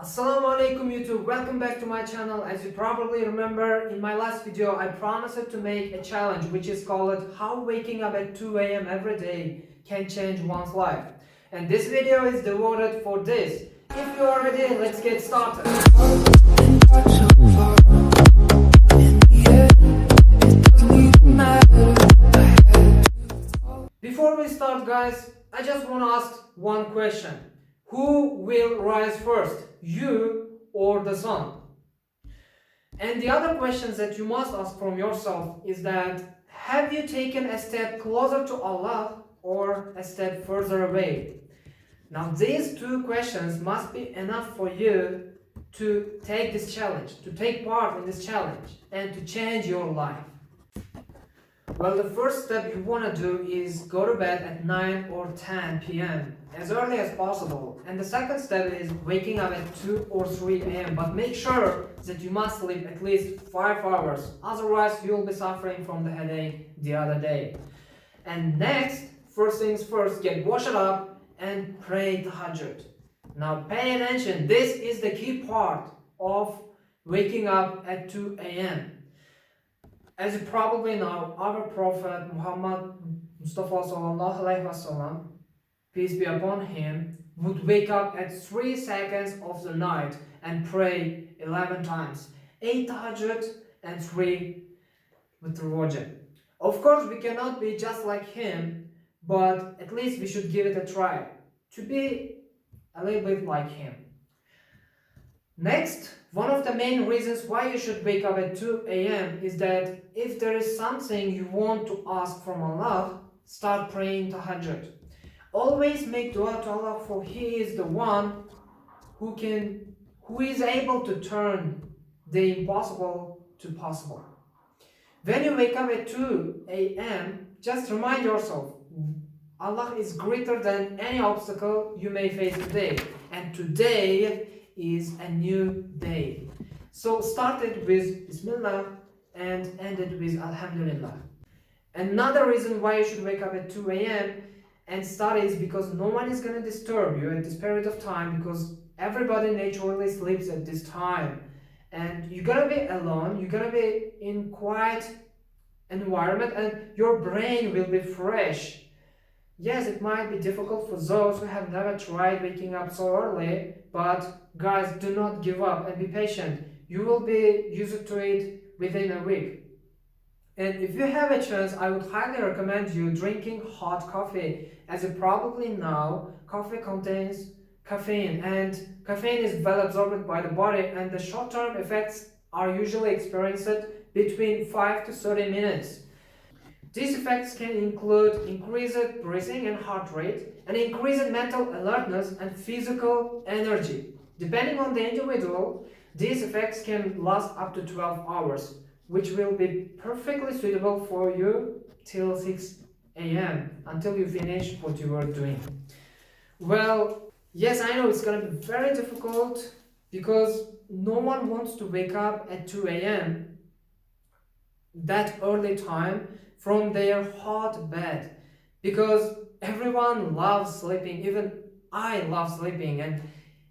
Assalamu alaikum YouTube, welcome back to my channel. As you probably remember, in my last video I promised to make a challenge which is called how waking up at 2 a.m. every day can change one's life. And this video is devoted for this. If you are ready, let's get started. Before we start guys, I just want to ask one question. Who will rise first, you or the sun? And the other questions that you must ask from yourself is that have you taken a step closer to Allah or a step further away? Now these two questions must be enough for you to take this challenge, to take part in this challenge and to change your life. Well, the first step you want to do is go to bed at 9 or 10 p.m. as early as possible. And the second step is waking up at 2 or 3 a.m. But make sure that you must sleep at least 5 hours. Otherwise, you'll be suffering from the headache the other day. And next, first things first, get washed up and pray Tahajjud. Now pay attention, this is the key part of waking up at 2 a.m. As you probably know, our Prophet Muhammad Mustafa sallallahu alaihi wasallam, peace be upon him, would wake up at 3 seconds of the night and pray 11 times, 8 tahajjud and 3 with the Wajh. Of course, we cannot be just like him, but at least we should give it a try to be a little bit like him. Next, one of the main reasons why you should wake up at 2 a.m. is that if there is something you want to ask from Allah, start praying Tahajjud. Always make dua to Allah, for He is the one who is able to turn the impossible to possible. When you wake up at 2 a.m., just remind yourself, Allah is greater than any obstacle you may face today. And today is a new day. So start it with Bismillah and end it with Alhamdulillah. Another reason why you should wake up at 2 a.m. and study is because no one is going to disturb you at this period of time, because everybody naturally sleeps at this time. And you're going to be alone, you're going to be in quiet environment and your brain will be fresh. Yes, it might be difficult for those who have never tried waking up so early, but guys, do not give up and be patient. You will be used to it within a week. And if you have a chance, I would highly recommend you drinking hot coffee. As you probably know, coffee contains caffeine, and caffeine is well absorbed by the body, and the short-term effects are usually experienced between 5 to 30 minutes. These effects can include increased breathing and heart rate, and increased mental alertness and physical energy. Depending on the individual, these effects can last up to 12 hours, which will be perfectly suitable for you till 6 a.m. until you finish what you are doing. Well, yes, I know it's going to be very difficult because no one wants to wake up at 2 a.m. that early time from their hot bed, because everyone loves sleeping. Even I love sleeping, and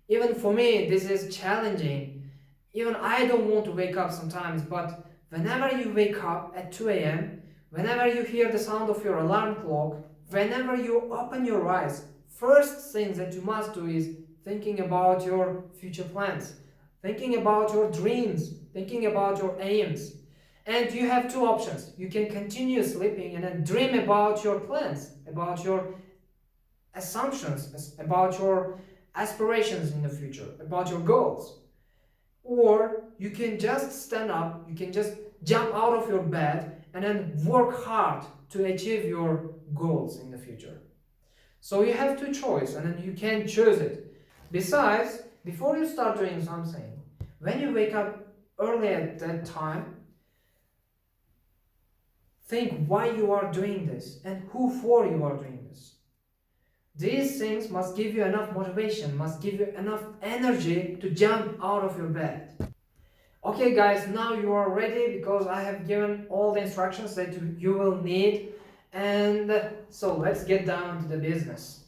even for me this is challenging. Even I don't want to wake up sometimes, but whenever you wake up at 2 a.m., whenever you hear the sound of your alarm clock, whenever you open your eyes, first thing that you must do is thinking about your future plans, thinking about your dreams, thinking about your aims. And you have two options. You can continue sleeping and then dream about your plans, about your assumptions, about your aspirations in the future, about your goals. Or you can just stand up, you can just jump out of your bed and then work hard to achieve your goals in the future. So you have two choices and then you can choose it. Besides, before you start doing something, when you wake up early at that time, think why you are doing this and who for you are doing this. These things must give you enough motivation, must give you enough energy to jump out of your bed. Okay guys, now you are ready because I have given all the instructions that you will need, and so let's get down to the business.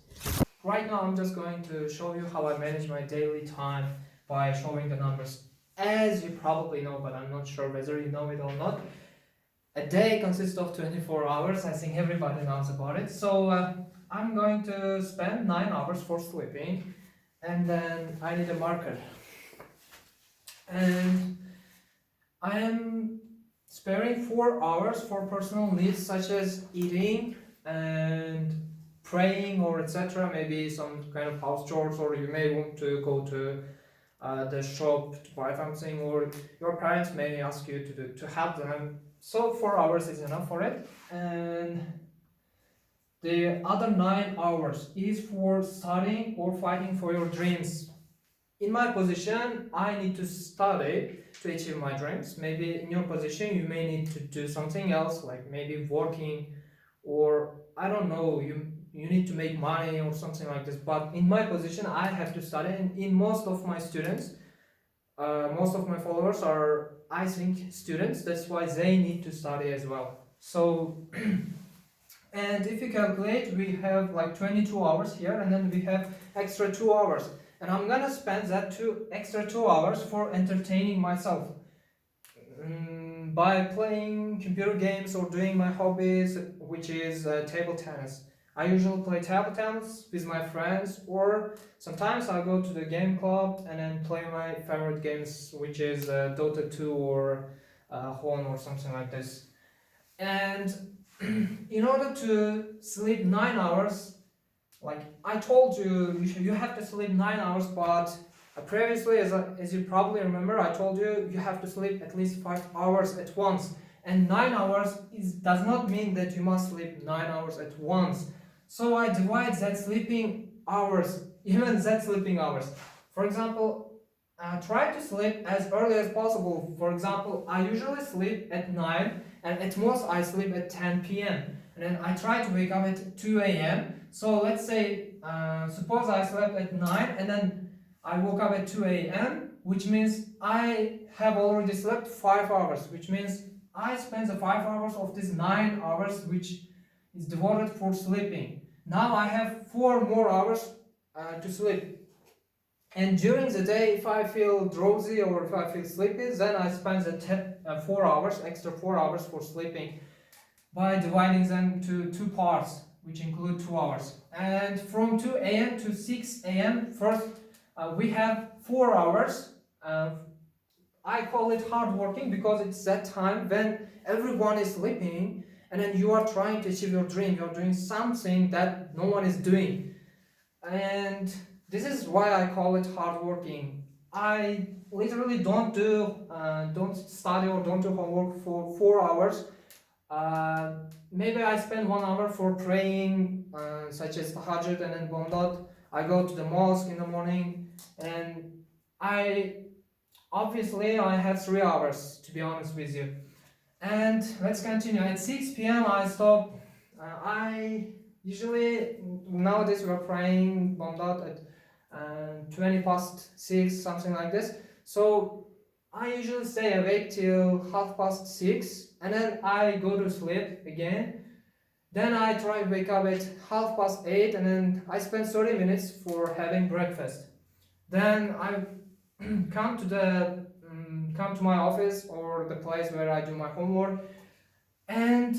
Right now I'm just going to show you how I manage my daily time by showing the numbers. As you probably know, but I'm not sure whether you know it or not, a day consists of 24 hours. I think everybody knows about it. So I'm going to spend 9 hours for sleeping, and then I need a marker. And I am sparing 4 hours for personal needs such as eating and praying or etc. Maybe some kind of house chores, or you may want to go to the shop to buy something, or your parents may ask you to help them. So 4 hours is enough for it. And the other 9 hours is for studying or fighting for your dreams. In my position, I need to study to achieve my dreams. Maybe in your position, you may need to do something else, like maybe working, or I don't know, you need to make money or something like this. But in my position, I have to study. And in most of my students, most of my followers are, I think, students. That's why they need to study as well. So, and if you calculate, we have like 22 hours here, and then we have extra 2 hours. And I'm gonna spend that extra 2 hours for entertaining myself by playing computer games or doing my hobbies, which is table tennis. I usually play table tennis with my friends, or sometimes I go to the game club and then play my favorite games, which is Dota 2 or Hone or something like this. And in order to sleep 9 hours, like I told you, you have to sleep 9 hours, but previously, as you probably remember, I told you you have to sleep at least 5 hours at once. And 9 hours does not mean that you must sleep 9 hours at once. So I divide that sleeping hours, even that sleeping hours. For example, try to sleep as early as possible. For example, I usually sleep at 9, and at most I sleep at 10 p.m. And then I try to wake up at 2 a.m. So let's say, suppose I slept at 9 and then I woke up at 2 a.m., which means I have already slept 5 hours, which means I spent the 5 hours of this 9 hours, which is devoted for sleeping. Now I have 4 more hours to sleep. And during the day, if I feel drowsy or if I feel sleepy, then I spend the 4 hours, extra 4 hours for sleeping by dividing them to 2 parts, which include 2 hours. And from 2 a.m. to 6 a.m. first, we have 4 hours. I call it hard working because it's that time when everyone is sleeping and then you are trying to achieve your dream. You're doing something that no one is doing. And this is why I call it hard working. I literally don't study or don't do homework for 4 hours. Maybe I spend 1 hour for praying, such as Tahajjud and then Bomdad. I go to the mosque in the morning, and I have 3 hours, to be honest with you. And let's continue. At 6 p.m. I stop. I usually, nowadays we're praying Bomdad at 20 past 6, something like this. So I usually stay awake till 6:30, and then I go to sleep again. Then I try to wake up at 8:30, and then I spend 30 minutes for having breakfast. Then I come to my office or the place where I do my homework, and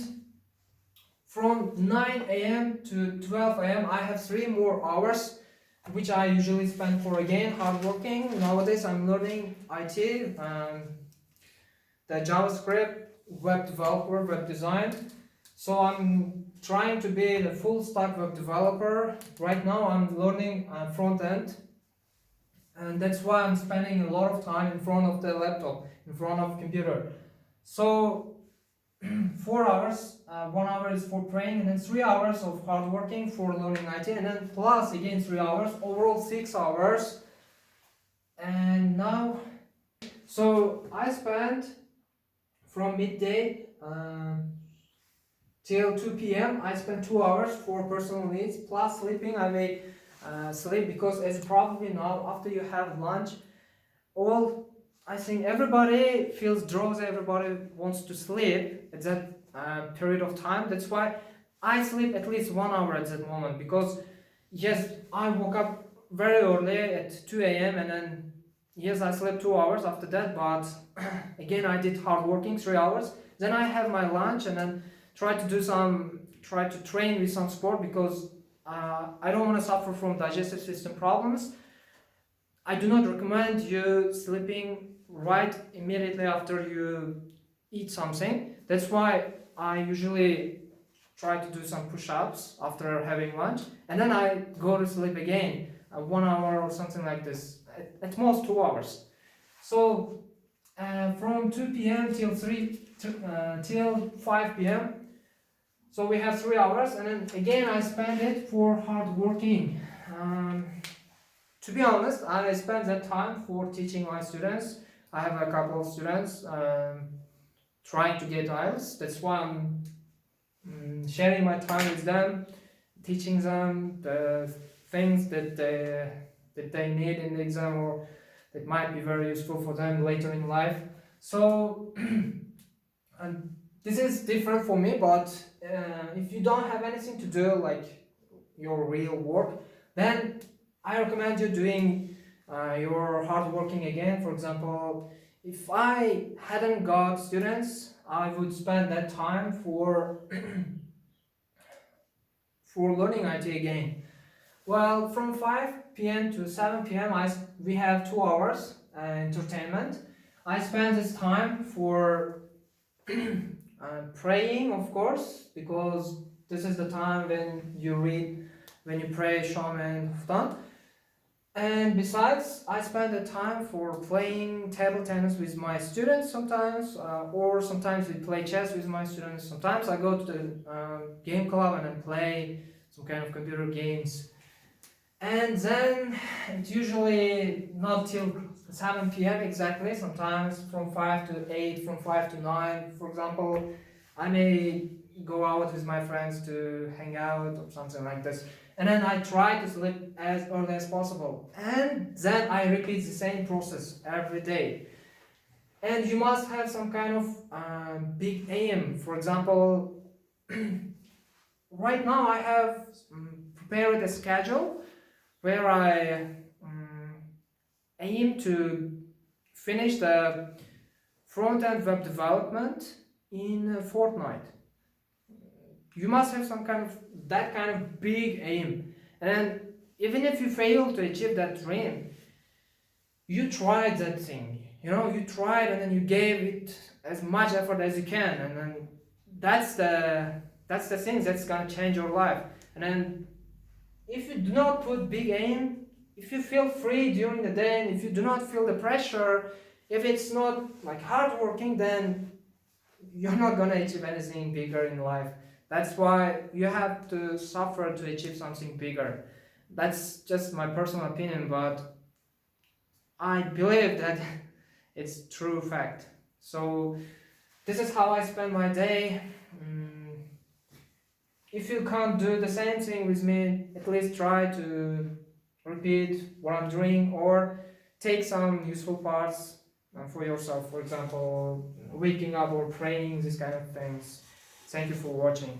from 9 a.m. to 12 a.m. I have 3 more hours, which I usually spend for again hard working. Nowadays I'm learning IT, the JavaScript, web developer, web design. So I'm trying to be the full stack web developer. Right now I'm learning front end, and that's why I'm spending a lot of time in front of the laptop, in front of computer. So 4 hours, 1 hour is for praying, and then 3 hours of hard working for learning IT, and then plus again 3 hours, overall 6 hours. And now, so I spent from midday till 2 p.m. I spent 2 hours for personal needs, plus sleeping. I may sleep because, as you probably know, after you have lunch, I think everybody feels drowsy, everybody wants to sleep at that period of time. That's why I sleep at least 1 hour at that moment, because yes, I woke up very early at 2 a.m. and then Yes, I slept 2 hours after that, but again I did hard working 3 hours. Then I have my lunch and then try to train with some sport because I don't want to suffer from digestive system problems. I do not recommend you sleeping right immediately after you eat something. That's why I usually try to do some push-ups after having lunch, and then I go to sleep again, 1 hour or something like this, at most 2 hours. So from 2 p.m. till 5 p.m. So we have 3 hours, and then again I spend it for hard working. To be honest, I spend that time for teaching my students. I have a couple of students trying to get IELTS. That's why I'm sharing my time with them, teaching them the things that they need in the exam or that might be very useful for them later in life. So, and this is different for me, but if you don't have anything to do, like your real work, then I recommend you doing your hard working again. For example, if I hadn't got students, I would spend that time for for learning IT again. Well, from 5 p.m. to 7 p.m. We have 2 hours entertainment. I spend this time for praying, of course, because this is the time when you read, when you pray Sham and Huftan. And besides, I spend the time for playing table tennis with my students sometimes, or sometimes we play chess with my students. Sometimes I go to the game club and then play some kind of computer games. And then it's usually not till 7 p.m. exactly, sometimes from 5 to 8, from 5 to 9. For example, I may go out with my friends to hang out or something like this. And then I try to sleep as early as possible. And then I repeat the same process every day. And you must have some kind of big aim. For example, right now I have prepared a schedule where I aim to finish the front-end web development in a fortnight. You must have some kind of that kind of big aim, and even if you fail to achieve that dream, you tried that thing. You tried, and then you gave it as much effort as you can, and then that's the thing that's gonna change your life. And then if you do not put big aim, if you feel free during the day, and if you do not feel the pressure, if it's not like hard working, then you're not gonna achieve anything bigger in life. That's why you have to suffer to achieve something bigger. That's just my personal opinion, but I believe that it's true fact. So this is how I spend my day. If you can't do the same thing with me, at least try to repeat what I'm doing or take some useful parts for yourself. For example, waking up or praying, these kind of things. Thank you for watching.